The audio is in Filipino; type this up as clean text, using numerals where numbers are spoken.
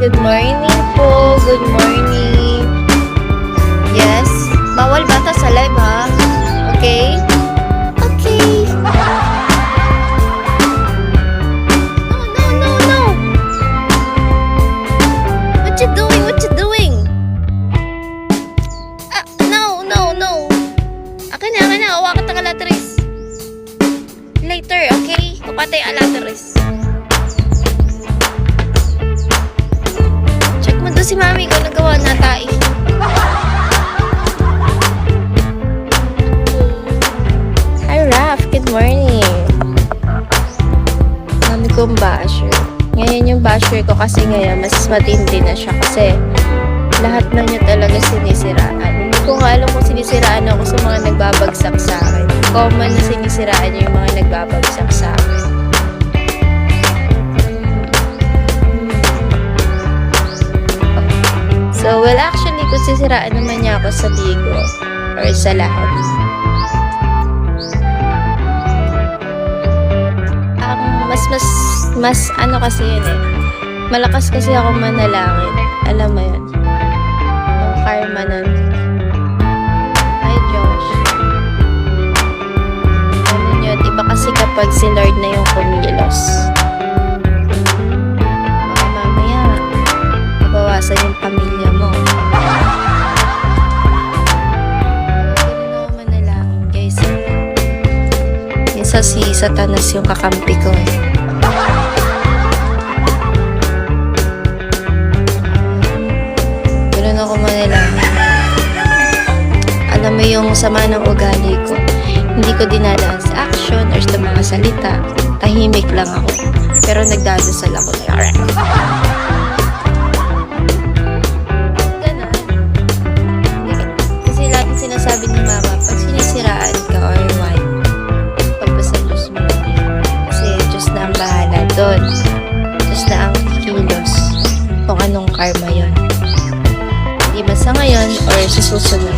Good morning po. Good morning. Yes. Bawal bata sa live ha. Okay? Okay. No. What you doing? What you doing? No. Akin na. Hawakan ang alateris. Later, okay? Kapatay alateris. Check mo doon si mami kung nagawa na tayo. Hi, Raf. Good morning. Mami kong basher. Ngayon yung basher ko kasi ngayon mas matindi na siya kasi lahat na niya talaga sinisiraan. Hindi ko nga alam kung sinisiraan ako sa mga nagbabagsak sa akin. Common na sinisiraan niya yung mga nagbabagsak sa akin. So, well, actually, kung sisiraan naman niya ako sa bigo or sa lahat. Mas ano kasi yun eh. Malakas kasi ako manalangin. Alam mo yun. Yung karma nun. Hi, Josh. Ano nyo, diba kasi kapag si Lord na yung kumilos, baka mamaya, mabawasan yung pamilya mo. Ganun ako manalangin, guys. Minsan si Satanas yung kakampi ko eh. Ako manalangin. Alam mo yung sama ng ugali ko. Hindi ko dinadaan sa action or sa mga salita. Tahimik lang ako. Pero nagdadasal ako na ganun. Kasi lagi sinasabi ni mama, pag sinisiraan ka or what, pagpasa Diyos mo. Kasi Diyos na ang bahala doon. Diyos na ang kilos kung anong karma yon. Di ba sa ngayon or sa susunod.